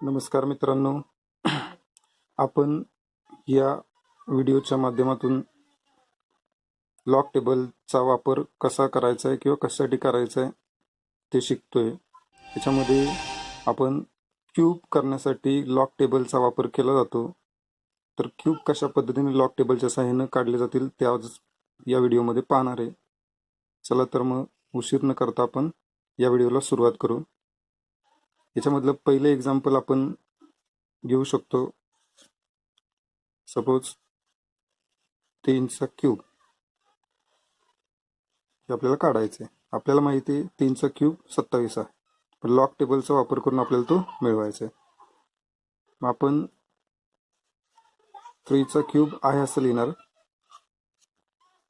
नमस्कार मित्रांनो, आपण या व्हिडिओच्या माध्यमातून लॉग टेबलचा वापर कसा करायचा आहे किंवा कशासाठी करायचा आहे ते शिकतोय। त्याच्यामध्ये आपण क्यूब करण्यासाठी लॉग टेबलचा वापर केला जातो। तर क्यूब कशा पद्धतीने लॉग टेबलच्या सहाय्याने काढले जातील ते आज या व्हिडिओमध्ये पाहणार आहे। चला तर मग उशीर न करता आपण या व्हिडिओला सुरुवात करू। याच्यामधलं पहिलं एक्झाम्पल आपण घेऊ शकतो। सपोज 3चा क्यूब हे आपल्याला काढायचं आहे। आपल्याला माहिती आहे 3चा क्यूब 27 आहे, पण लॉग टेबलचा वापर करून आपल्याला तो मिळवायचा आहे। मग आपण 3चा क्यूब आहे असं लिहिणार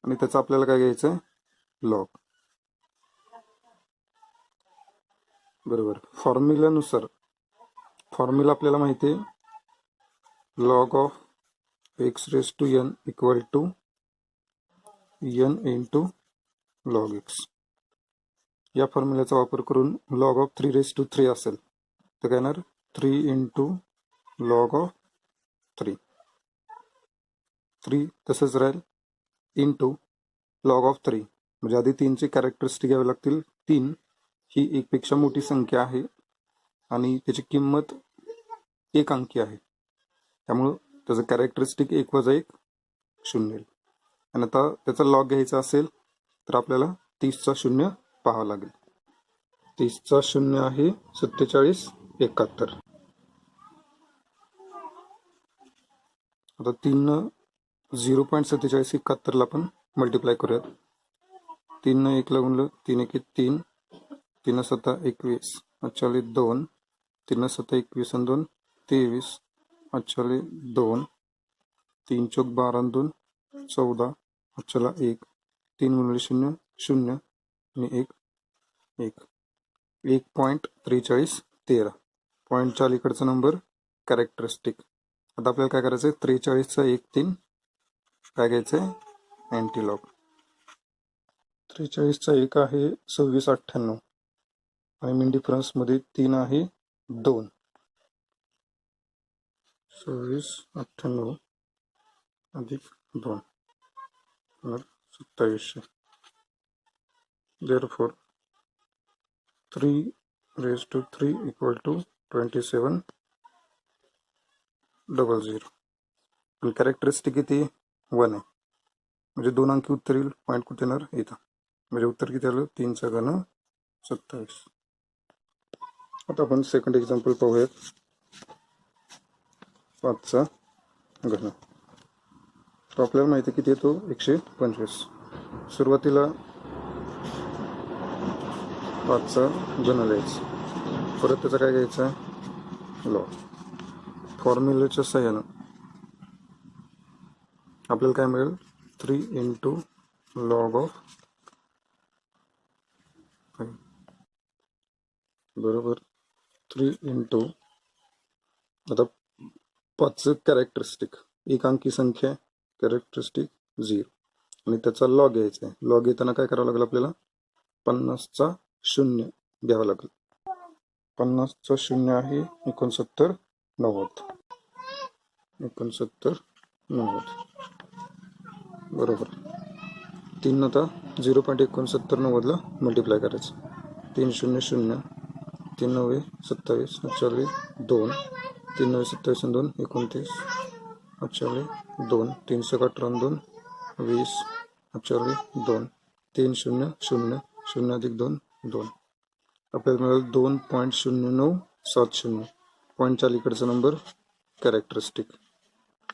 आणि त्याचा आपल्याला काय घ्यायचं आहे, लॉग। बरोबर, फॉर्म्युलानुसार फॉर्म्युला आपल्याला माहिती आहे log of x⁻n equal to n into log x। या फॉर्म्युल्याचा वापर करून लॉग ऑफ 3⁻³ असेल तर काय येणार, 3 इंटू लॉग ऑफ 3 तसंच राहील इंटू लॉग ऑफ 3, म्हणजे आधी 3ची कॅरेक्टरिस्टिक घ्यावी लागतील। 3 ही एकपेक्षा मोठी संख्या आहे आणि त्याची किंमत एक अंकी आहे, त्यामुळं त्याचं कॅरेक्टरिस्टिक 1 + 1 0 येईल। आणि आता त्याचा लॉग घ्यायचा असेल तर आपल्याला 30चा 0 पाहावा लागेल। 30चा 0 आहे 4771। आता 3 0.4771 ला आपण मल्टिप्लाय करूयात। 3 1 ला गुणलं 3 1 3, 3 7 21, 2, 3 7 21 आणि 2 23, 2, 3 चौक 12 2 14, 1, 3 गुणिले 0 0 आणि 1 1, 1.4313 पॉईंटच्या अलीकडचा नंबर कॅरेक्टरिस्टिक। आता आपल्याला काय करायचं आहे, 43चा 1 3 काय घ्यायचं आहे, अँटीलॉग। 43चा 1 आहे 2698 आणि मीन डिफरन्स मध्ये 3 आहे 2, 2698 अधिक 2 2700। therefore 3⁻³ equal to 2700। पण कॅरेक्टरिस्टिक किती, 1 आहे, म्हणजे 2 अंकी उत्तर येईल। पॉईंट कुठे येणार, इथं, म्हणजे उत्तर किती आलं, 3चा घन 27। आता आपण सेकंड एक्झाम्पल पाहूयात, 5चा घन। तो आपल्याला माहिती किती येतो, 125। सुरुवातीला 5चा घन लिहायचं, परत त्याचा काय घ्यायचा, लॉग। फॉर्म्युलेच्या सहाय्यानं आपल्याला काय मिळेल, 3 इंटू लॉग ऑफ 5 बरोबर 3 इंटू, आता 5चं कॅरेक्टरिस्टिक एक अंकी संख्या, कॅरेक्टरिस्टिक 0 आणि त्याचा लॉग घ्यायचा आहे। लॉग घेताना काय करावं लागेल, आपल्याला 50चा 0 घ्यावा लागेल। 50चा 0 आहे 69 90, 69 90 बरोबर। 3 आता 0.69 ला मल्टिप्लाय करायचं, 3 0 0, 3 9 27, 2, 3 9 27 2 29, 2, 3 18 2 20, 2, 3 0 0 0 अधिक 2 2, आपल्याला मिळेल 2.0970। पॉईंटच्या अलीकडचा नंबर कॅरेक्टरिस्टिक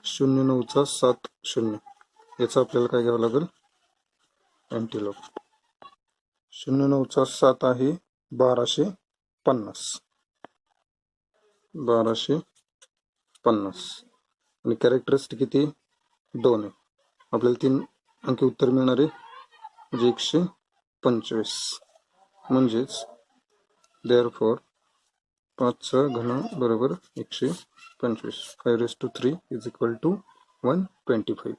09चा 7 0, याचा आपल्याला काय घ्यावं लागेल, अँटीलॉग। 09चा 7 आहे 1250, 1250 आणि कॅरेक्टरिस्टिक किती, 2 आहे। आपल्याला 3 अंकी उत्तर मिळणार आहे, म्हणजे 125। म्हणजेच therefore 5चा घन बरोबर 125। 5⁻³ इज इक्वल टू 125।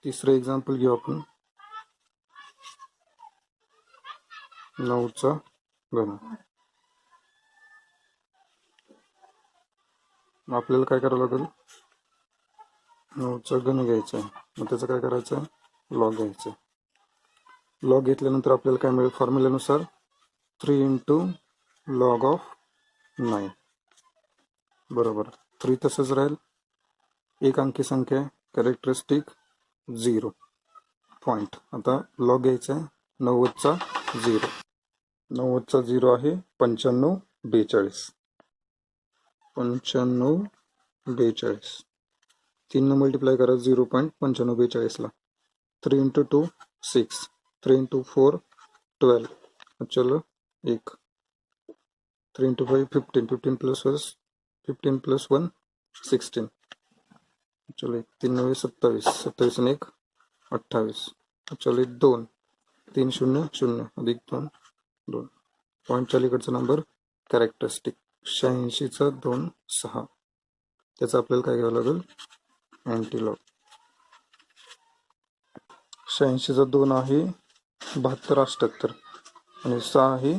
तिसरं एक्झाम्पल घेऊ आपण, 9चा घन। मग आपल्याला काय करावं लागेल, 9चा घन घ्यायचा आहे. मग त्याचं काय करायचं आहे, लॉग घ्यायचं. लॉग घेतल्यानंतर आपल्याला काय मिळेल, फॉर्म्युल्यानुसार 3 इंटू लॉग ऑफ 9 बरोबर 3 तसंच राहील. एक अंकी संख्या आहे, कॅरेक्टरिस्टिक 0 पॉईंट. आता लॉग घ्यायचा आहे 90चा 0. 90चा 0 आहे 9542. 9542 3 मल्टिप्लाय करा 0.9542ला. 3 इंटू 2 6, 3 इंटू 4 12. चलो 1. 3 इंटू 5 15, 15 प्लस 1 16. चलो 3 9 27, 27 1 28. चलो 2 3 0 0 अधिक 2 2. पॉईंटच्या अलीकडचा नंबर कॅरेक्टरिस्टिक 86चा 2 6. त्याचं आपल्याला काय घ्यावं लागेल, अँटीलॉग. 86चा 2 आहे 72 78 आणि 6 आहे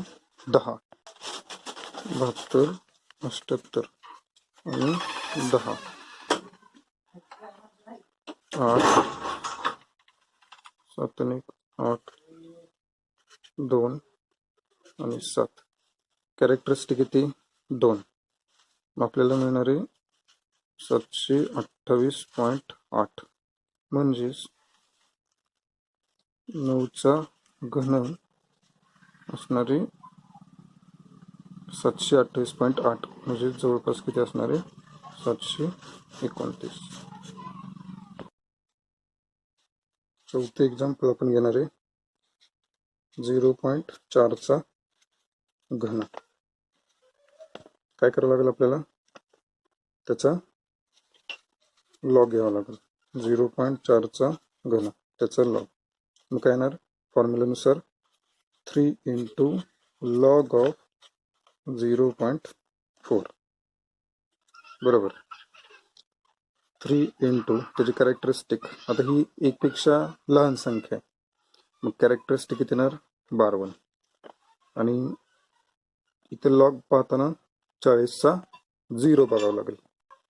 10. 72 78 आणि 10 8 7 1 8 2 आणि 7. कॅरेक्टरिस्टिक किती 2. आपल्याला मिळणारे 728.8 म्हणजेच 9चा घन असणारे 728.8 म्हणजे जवळपास किती असणारे 729. चौथे एक्झाम्पल आपण घेणार आहे 0.4चा घन. काय करावं लागेल आपल्याला, त्याचा लॉग घ्यावा लागेल. 0.4चा घन त्याचा लॉग. मग काय येणार, फॉर्म्युल्यानुसार 3 इंटू लॉग ऑफ 0.4 बरोबर. 3 इंटू त्याची कॅरेक्टरिस्टिक. आता ही एकपेक्षा लहान संख्या आहे, मग कॅरेक्टरिस्टिक किती येणार 12. आणि इथे लॉग पाहताना 40चा 0 बघावं लागेल.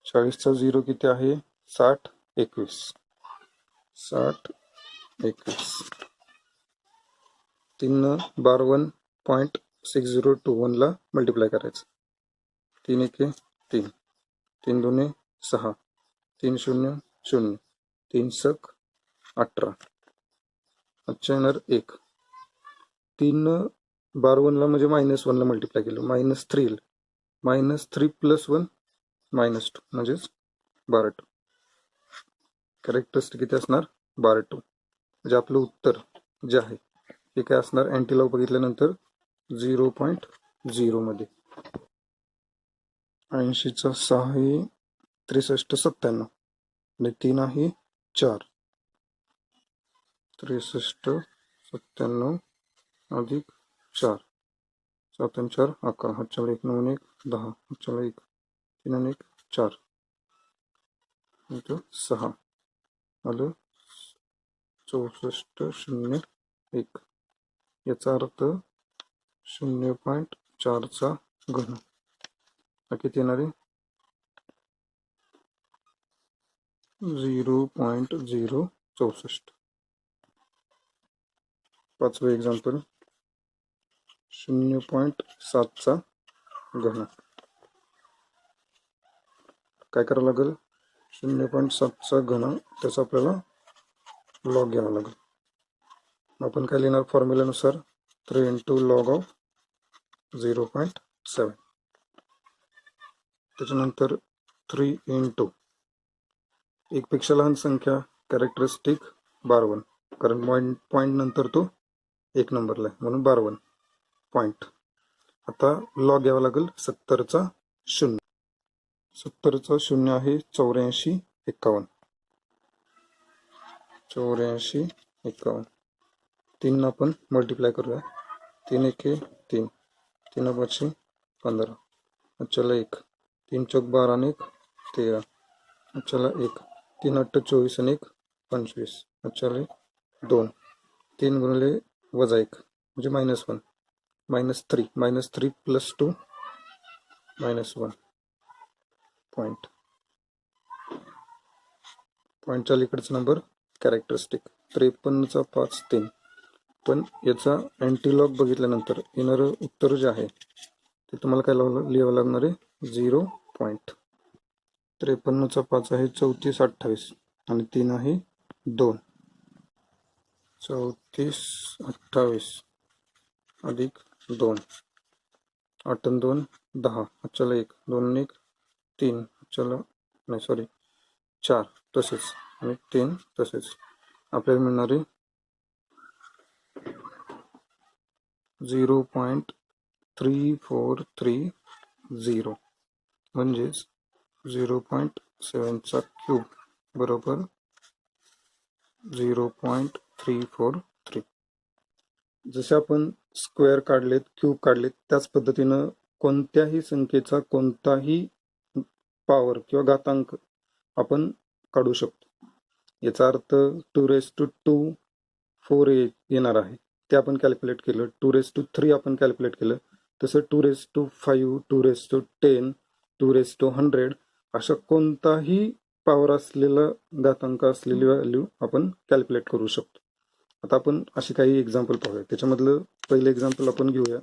40चा 0 किती आहे 60 21. 60 21. 3 12.6021 ला मल्टिप्लाय करायचं. 3 1 3, 3 2 6, 3 0 0, 3 6 18. अच्छा येणार 1. 3 12 ला म्हणजे -1 ला मल्टिप्लाय केलं -3. -3 प्लस 1 -2 म्हणजेच 12. कॅरेक्टरिस्टिक किती असणार 12. म्हणजे आपलं उत्तर जे आहे हे काय असणार, अँटीलॉग बघितल्यानंतर 0.0 मध्ये. 80चा 6 आहे 63 97 आणि 3 आहे 4. 63 97 अधिक 4, 7 आणि 4 11. चला 1 9 1 10. चला 1 3 आणि 1 4 6 आलं 64 0 1. याचा अर्थ 0.4चा घन हा किती येणार आहे 0.064. पाचवं एक्झाम्पल 0.7चा घन. काय करावं लागेल, 0.7चा घन त्याचा आपल्याला लॉग घ्यावा लागेल. आपण काय लिहिणार, फॉर्म्युल्यानुसार 3 इंटू लॉग ऑफ 0.7. त्याच्यानंतर 3 इंटू एकपेक्षा लहान संख्या कॅरेक्टरिस्टिक 12, कारण पॉईंट नंतर तो 1 नंबरला आहे म्हणून 12 पॉईंट. आता लॉग घ्यावा लागेल 70चा 0. 70चा 0 आहे 84 51. 84 51. 3 आपण मल्टिप्लाय करूया. 3 1 3, 3 5 15. चला 1, 3 चौक 12 आणि 1 13. चला 1, 3 8 24 आणि 1 25. चला 2, 3 गुणिले वजा 1 म्हणजे -1. -3 -3 प्लस 2 -1 पॉईंट, पॉईंटच्या अलीकडचा नंबर कॅरेक्टरिस्टिक 53चा 5 3. पण याचा अँटीलॉग बघितल्यानंतर येणारं उत्तर जे आहे ते तुम्हाला काय लिहावं लागणार आहे 0 पॉईंट. 53चा 5 आहे 34 28 आणि 3 आहे 2. 34 28 अधिक 2, 8 आणि 2 10, चला 1 2 1 3, चला नाही सॉरी 4 तसेच आणि 3 तसेच. आपल्याला मिळणारे 0.3430 म्हणजेच 0.7चा क्यूब बरोबर 0.343. जसे आपण स्क्वेअर काढलेत, क्यूब काढलेत, त्याच पद्धतीनं कोणत्याही संख्येचा कोणताही पॉवर किंवा घातांक आपण काढू शकतो. याचा अर्थ 2^2 4 येणार आहे, ते आपण कॅल्क्युलेट केलं. 2^3 आपण कॅल्क्युलेट केलं. तसं 2^5 2^10 2^100 अशा कोणताही पॉवर असलेला घातांक असलेली व्हॅल्यू आपण कॅल्क्युलेट करू शकतो. आता आपण अशी काही एक्झाम्पल पाहूया. त्याच्यामधलं पहिलं एक्झाम्पल आपण घेऊया.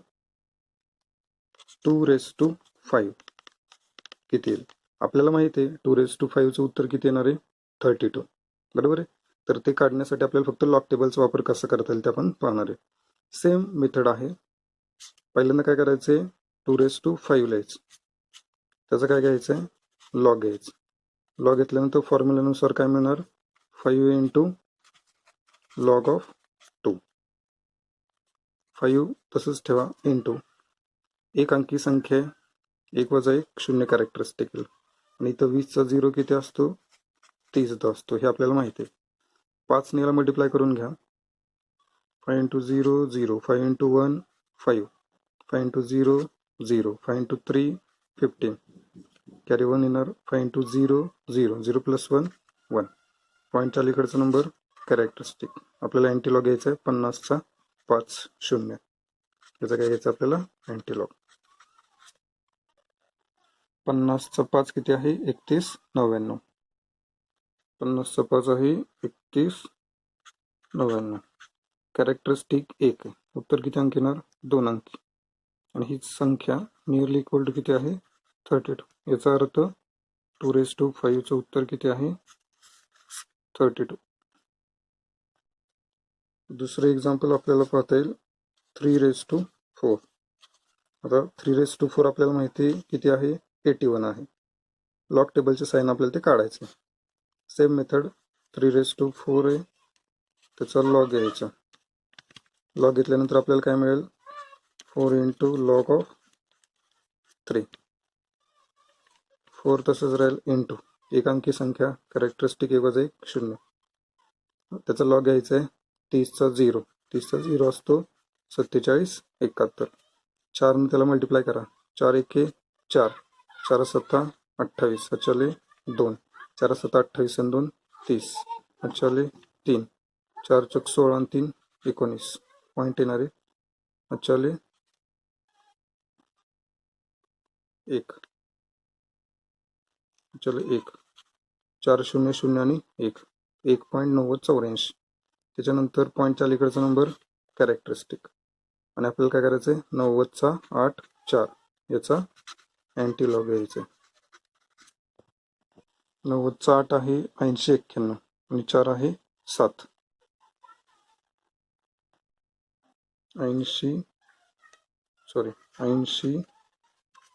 2^5 किती येईल? आपल्याला माहिती आहे 2^5चं उत्तर किती येणार आहे 32, बरोबर आहे. तर ते काढण्यासाठी आपल्याला फक्त लॉग टेबलचा वापर कसा करता येईल ते आपण पाहणार आहे. सेम मेथड आहे. पहिल्यांदा काय करायचंय 2^5 लिहायचं, त्याचं काय घ्यायचं आहे लॉग घ्यायचं. लॉग घेतल्यानंतर फॉर्म्युल्यानुसार काय मिळणार 5 इंटू लॉग ऑफ 2. 5 तसंच ठेवा इंटू एक अंकी संख्या 1 वजा 1 0 कॅरेक्टरिस्टिक येईल. आणि इथं 20चा 0 किती असतो 30 असतो, हे आपल्याला माहिती आहे. 5 ने याला मल्टिप्लाय करून घ्या. 5 into 0 0, 5 into 1 5, 5 into 0 0, 5 into 3 15, carry 1 येणार. 5 इंटू 0 0, 0 प्लस 1 1. पॉईंटच्या अलीकडचा नंबर कॅरेक्टरिस्टिक. आपल्याला अँटीलॉग घ्यायचा आहे 50चा 5 0. त्याचा काय घ्यायचं आपल्याला अँटीलॉग. 50चा 5 किती आहे 3199. 50चा 5 आहे 3199. कॅरेक्टरिस्टिक 1 आहे. उत्तर किती अंक येणार 2 अंकी. आणि ही संख्या नियरली इक्वल टू किती आहे 32. याचा अर्थ 2^5चं उत्तर किती आहे 32. दुसरे एक्झाम्पल आपल्याला पाहता येईल 3^4. आता 3^4 आपल्याला माहिती आहे किती आहे 81 आहे. लॉग टेबलचे साइन आपल्याला ते काढायचे. सेम मेथड 3^4 आहे, त्याचा लॉग घ्यायचा. लॉग घेतल्यानंतर आपल्याला काय मिळेल 4 इंटू लॉग ऑफ 3. 4 तसंच राहील इंटू एक अंकी संख्या कॅरेक्टरिस्टिक 1 वजा 1 0. त्याचा लॉग घ्यायचा आहे 30चा 0. 30चा 0 असतो 47 71. 4 ने त्याला मल्टिप्लाय करा. 4 1 4, 4 7 28, चले 2, 4 7 28 आणि 2 30, चले 3, 4 चौक 16 आणि 3 19. पॉईंट येणारे चले 1, चले 1, 4 0 0 आणि 1, 1.9084. त्याच्यानंतर पॉईंटच्या अलीकडचा नंबर कॅरेक्टरिस्टिक. आणि आपल्याला काय करायचं आहे 90चा 8 4 याचा अँटीलॉग घ्यायचा आहे. 90चा 8 आहे 80 91 आणि 4 आहे 7. 80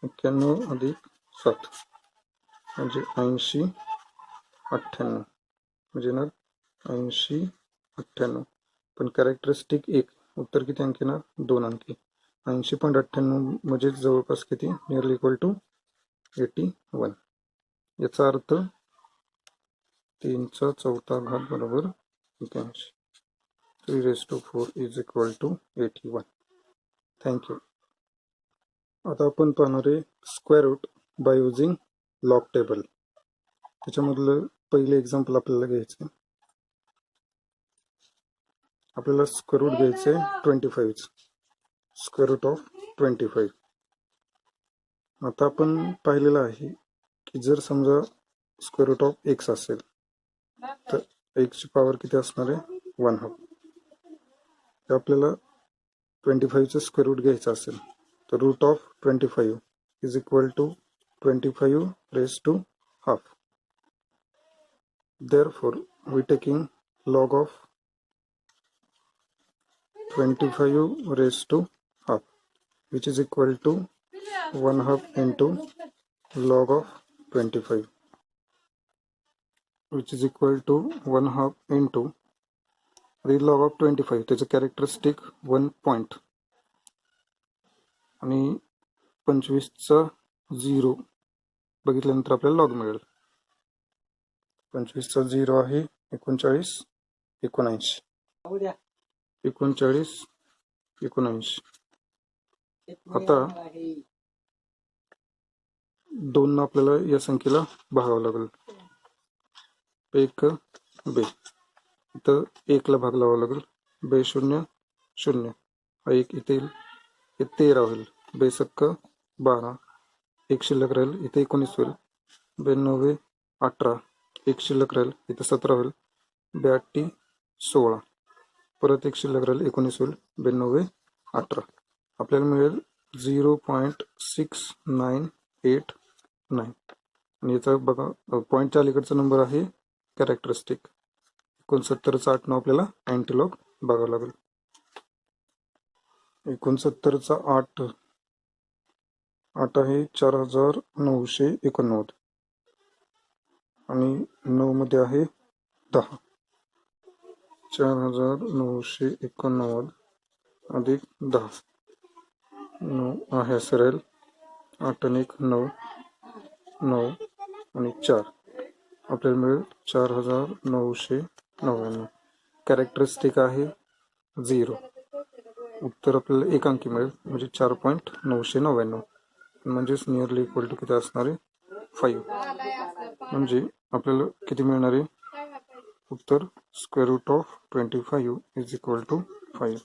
91 अधिक 7 म्हणजे 80 98 म्हणजे येणार 80 98. पण कॅरेक्टरिस्टिक 1 उत्तर किती अंकी येणार 2 अंकी. 80.98 म्हणजे जवळपास किती नियरली इक्वल टू 81. याचा अर्थ 3चा 4था घात बरोबर 81. 3^4 इज इक्वल टू 81. थँक्यू. आता आपण पाहणार आहे square root by using log table. त्याच्यामधलं पहिले एक्झाम्पल आपल्याला घ्यायचं. आपल्याला स्क्वेअर रूट घ्यायचं आहे 25. Square root of 25. आता आपण पाहिलेलं आहे की जर समजा स्क्वेअर रूट ऑफ एक्स असेल तर एक्सची पॉवर किती असणार आहे 1/2. तर आपल्याला 25चं स्क्वेअर रूट घ्यायचं असेल तर root of 25 is equal to 25 raise to half. Therefore, we taking log of 25 raised to half, which is equal to 1/2 into log of 25, which is equal to 1/2 into real log of 25. त्याचं characteristic 1 point आणि 25चा 0 बघितल्यानंतर आपल्याला log मिळेल. 25चा 0 आहे 39 79 39 79. आता 2 आपल्याला या संख्येला भागावं लागेल. एक बे इथं 1 ला भाग लावावा लागेल. बे 0 0 हा 1 इथे येईल, हे 13 होईल. बे सक्क 12 1 शिल्लक राहील, इथे 19 होईल. 92 18 1 शिल्लक राहील, इथे 17 होईल. 82 16 परत 1 शिल्लक राहील, 19 होईल. 92 18 आपल्याला मिळेल 0.6989 आणि याचा बघा पॉईंटच्या अलीकडचा नंबर आहे कॅरेक्टरिस्टिक. 69चा 8 आपल्याला अँटीलॉग बघावं लागेल. 69चा 8 आहे 4989 आणि 9 मध्ये आहे 10. 4989 अधिक 10 9 आहे असं राहील. 8 आणि 1 9 9 आणि 4 आपल्याला मिळेल 4999. कॅरेक्टरिस्टिक आहे 0. उत्तर आपल्याला एक अंकी मिळेल म्हणजे 4.999 म्हणजेच नियरली इक्वल टू किती असणार आहे 5. म्हणजे आपल्याला किती मिळणार आहे उत्तर square root of 25 is equal to 5.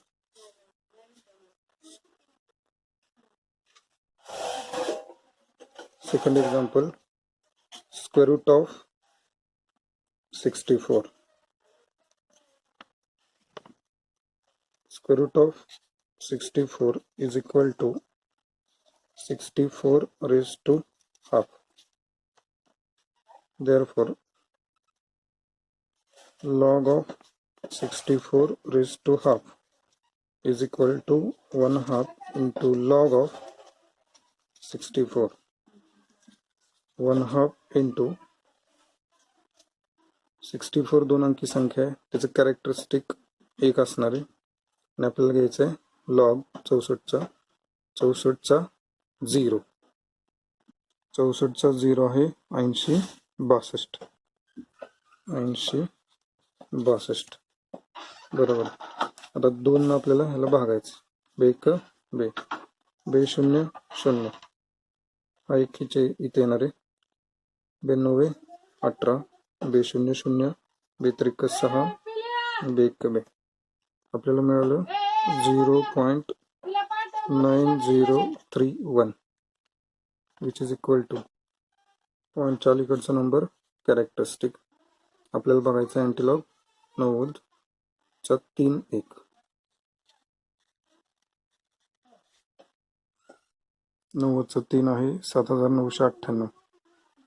Second example, square root of 64. Square root of 64 is equal to 64 raised to half. Therefore, log of 64 raised to half is equal to 1/2 into log of 64. 1/2 into 64 दोन अंकी संख्या आहे, त्याचं characteristic 1 असणार आहे आणि आपल्याला घ्यायचं आहे लॉग 64चा 0. 64चा 0 आहे 80 62 बरोबर. आता 2 आपल्याला ह्याला भागायचं. बे 0 0 हा 1 इथे येणार आहे. 92 18 बे 0 0 बे 3 6 बे 1 आपल्याला मिळालं 0.9031 विच इज इक्वल टू पॉईंटच्या अलीकडचा नंबर कॅरेक्टरिस्टिक. आपल्याला बघायचं अँटीलॉग 90चा 3 1. 90चा 3 आहे 7998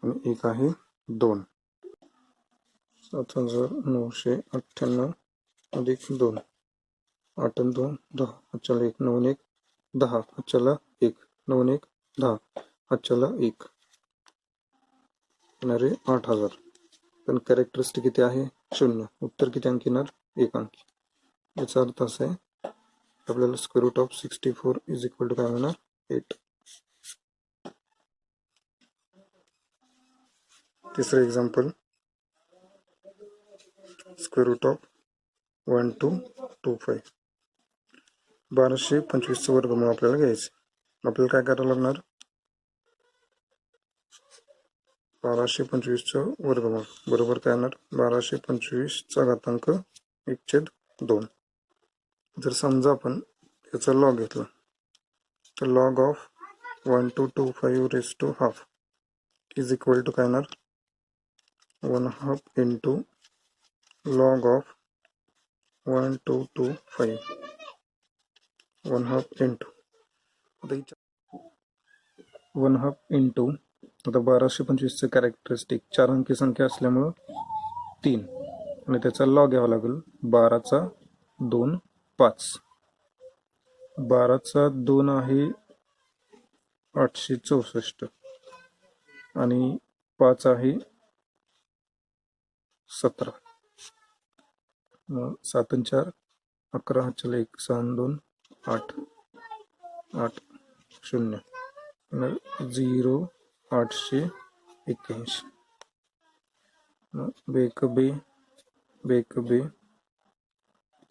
आणि 1 आहे 2. 7998 अधिक 2 8 आणि 2 10 अच्चाला 1 9 1 10 अच्चाला 1 9 1 10 अच्चाला 1 येणारे 8000. पण कॅरेक्टरिस्टिक किती आहे 0. उत्तर किती अंकी येणार 1 अंकी. याचा अर्थ असा आहे आपल्याला square root of 64 is equal to काय मिळणार 8. तिसरं एक्झाम्पल स्क्वेअर रूट ऑफ 1225. 1225चं वर्गमूळ आपल्याला घ्यायचं. आपल्याला काय करावं लागणार 1225चं वर्गमूळ बरोबर काय येणार 1225चा घातांक 1/2. जर समजा आपण याचा लॉग घेतला तर log of 1225 raise to half is equal to काय येणार 1/2 इंटू लॉग ऑफ 1225 1/2 इंटू आता 1/2 इंटू आता 1225चं कॅरेक्टरिस्टिक 4 अंकी संख्या असल्यामुळं 3 आणि त्याचा लॉग घ्यावा लागेल 12/2 5 12/2 आहे 864 आणि 5 आहे 17 7 आणि 4 11 चला 1 6 आणि 2 8 8 0 0 881 बेक बे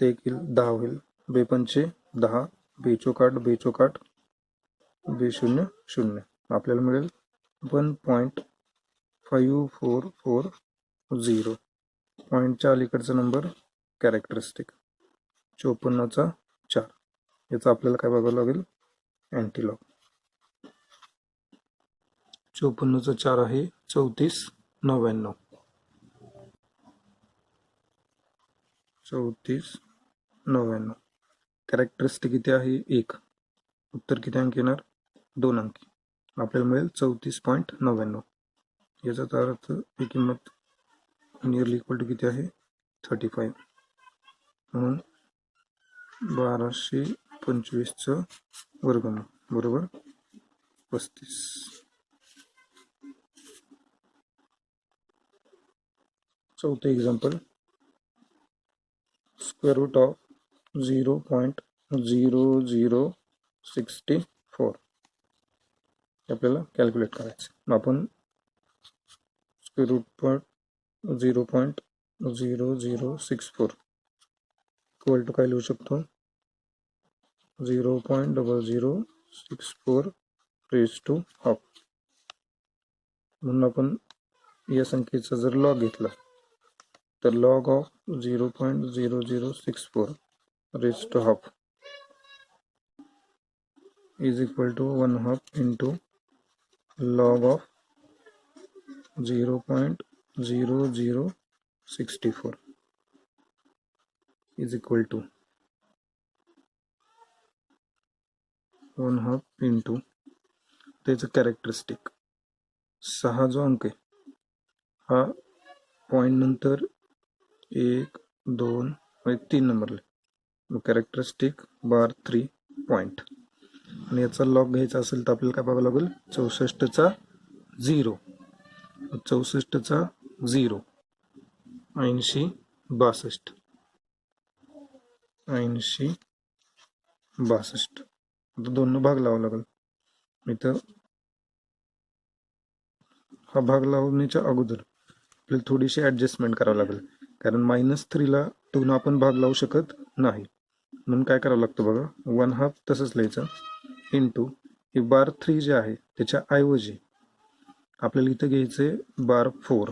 ते येईल 10 होईल बे पंचे 10 बेचोकाट बे0 0 आपल्याला मिळेल 1.5440 पॉईंटच्या अलीकडचा नंबर कॅरेक्टरिस्टिक 54चा 4 याचा आपल्याला काय बघावं लागेल अँटीलॉग 54चा 4 आहे 3499 3499 कॅरेक्टरिस्टिक किती आहे 1 उत्तर किती अंक येणार 2 अंकी आपल्याला मिळेल 34.99 याचा अर्थ ही किंमत नियरली इक्वल टू किती आहे 35 म्हणून 1225चं वर्गमूळ बरोबर 35 चौथं एक्झाम्पल स्क्वेअर रूट ऑफ 0.0064 आपल्याला कॅल्क्युलेट करायचं आपण स्क्वेअर रूट 0.0064 इक्वल टू काय लिहू शकतो 0.0064 रेज टू हाफ म्हणून आपण या संख्येचा जर लॉग घेतला तर log of 0.0064 raise to half is equal to 1/2 into log of 0.0064 is equal to 1/2 into त्याचं कॅरेक्टरिस्टिक 6 जो अंक आहे हा पॉईंट नंतर 1 2 आणि 3 नंबरला कॅरेक्टरिस्टिक बार 3 पॉईंट आणि याचा लॉग घ्यायचा असेल तर आपल्याला काय बघावं लागेल 64चा 0 64चा 0 80 62 80 62 आता 2 भाग लावावा लागेल इथं हा भाग लावण्याच्या अगोदर आपल्याला थोडीशी ॲडजस्टमेंट करावं लागेल कारण -3ला 2 आपण भाग लावू शकत नाही म्हणून काय करावं लागतं बघा 1/2 तसंच लिहायचं इंटू हे बार 3 जे आहे त्याच्या ऐवजी आपल्याला इथं घ्यायचे बार 4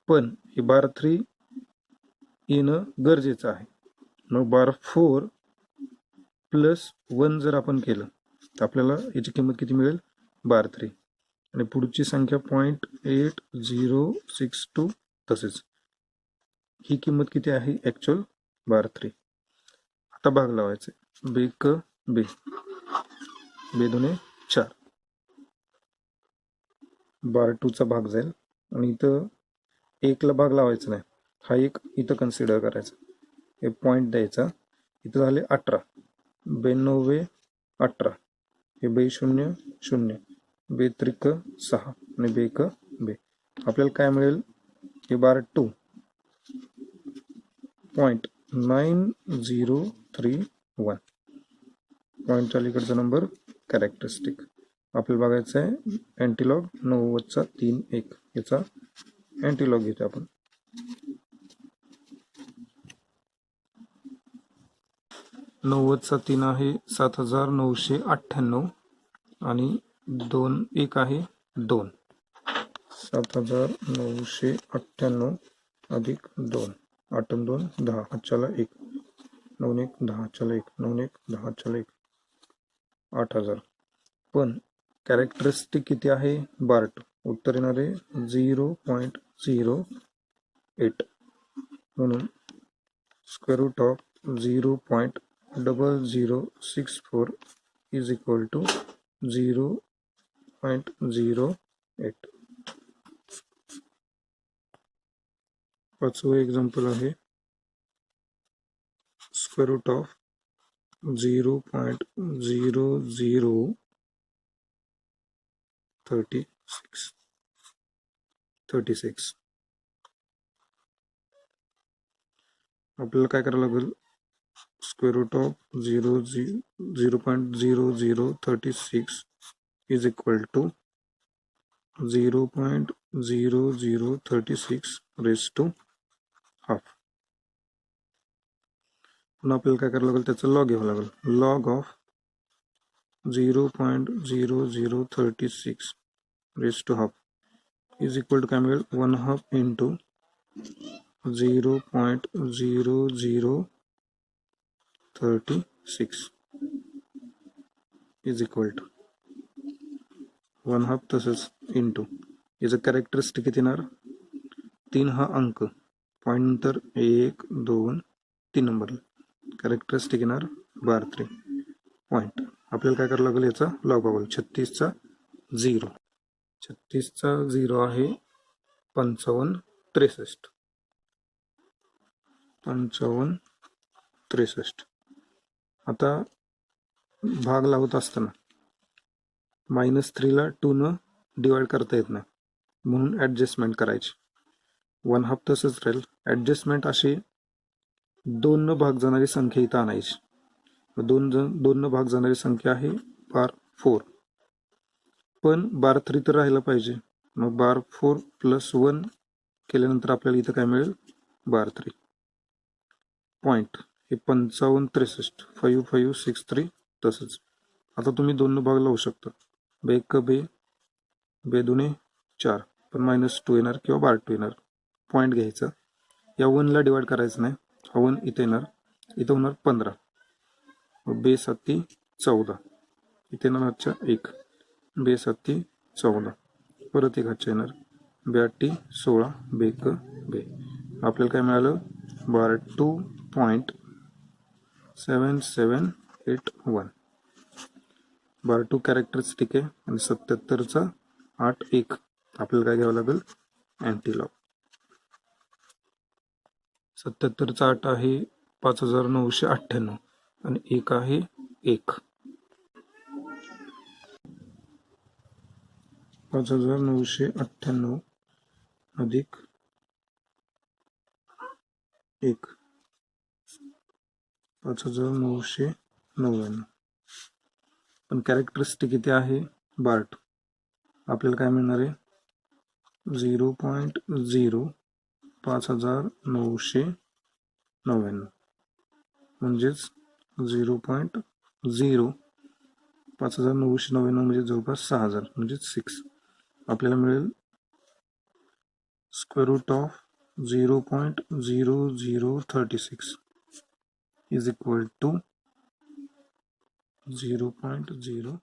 पण हे बार 3 येणं गरजेचं आहे मग बार 4 प्लस 1 जर आपण केलं तर आपल्याला याची किंमत किती मिळेल बार 3 आणि पुढची संख्या 0.8062 तसेच ही किंमत किती आहे ॲक्च्युअल बार 3 आता भाग लावायचे बे 2 4 बार 2चा भाग जाईल आणि इथं 1ला भाग लावायचा नाही हा एक इथं कन्सिडर करायचा हे पॉईंट द्यायचा इथं झाले 18 92 18 हे बे0 0 बे3 6 आणि बे आपल्याला काय मिळेल हे बार 2 .9031 पॉईंटच्या अलीकडचा नंबर कॅरेक्टरिस्टिक आपल्याला बघायचं आहे अँटीलॉग 90चा 3 1 याचा अँटीलॉग घेतो आपण 90चा 3 आहे 7998 आणि 2 1 आहे 2 7998 अधिक 2 8 2 10 चला 1 9 1 10 चला 1 9 1 10 चला 1 8000 पण कॅरेक्टरिस्टिक किती आहे बार 2 उत्तर येणार आहे 0.08. म्हणून square root of 0.0064 is equal to 0.08. पाचवं एक्झाम्पल आहे स्क्वेअर रूट ऑफ 0.0036. आपल्याला काय करावं लागेल, square root of 0.0036 is equal to 0.0036 raise to half. पुन्हा आपल्याला काय करावं लागेल, त्याचा लॉग घ्यावं लागेल. Log of 0.0036 raise to half is equal to काय मिळेल, 1/2 इंटू 0.0036 इज इक्वल टू 1/2 तसंच इंटू याचं कॅरेक्टरिस्टिक किती येणार, 3 हा अंक, पॉईंट नंतर 1 2 3 नंबर, कॅरेक्टरिस्टिक येणार 12 पॉईंट. आपल्याला काय करावं लागेल, याचा लॉग बघाल. 36चा 0, 36चा 0 आहे 5563. 5563. आता भाग लावत असताना -3ला 2 डिवाइड करता येत नाही, म्हणून ॲडजस्टमेंट करायची. 1/2 तसंच राहील. ॲडजस्टमेंट अशी 2 भाग जाणारी संख्या इथं आणायची. 2 भाग जाणारी संख्या आहे बार 4, पण बार 3 तर राहायला पाहिजे. मग बार 4 + 1 केल्यानंतर आपल्याला इथं काय मिळेल, बार 3. पॉईंट हे 5563, 5563 तसंच. आता तुम्ही 2 भाग लावू शकता. 1 2 2 2 4, पण -2 येणार किंवा बार 2 येणार. पॉईंट घ्यायचा, या 1ला डिवाइड करायचं नाही, हा 1 इथे येणार, इथं होणार 15, 2 7 14, इथे येणार हातच्या 1, 2 7 14, परत 1 हातच्या येणार, 2 8 16, 2 2. आपल्याला काय मिळालं, 12.7781. बार 2 कॅरेक्टरिस्टिक आहे आणि 77चा 8 1. आपल्याला काय घ्यावं लागेल, अँटीलॉग. 77चा 8 आहे 5998 आणि 1 आहे 1. 5998 अधिक 1, 5999. पण कॅरेक्टरिस्टिक किती आहे, बार 2. आपल्याला काय मिळणार आहे, 0.05999, म्हणजेच 0.05999 म्हणजे जवळपास 6000, म्हणजेच 6. आपल्याला मिळेल square root of 0.0036 is equal to 0.0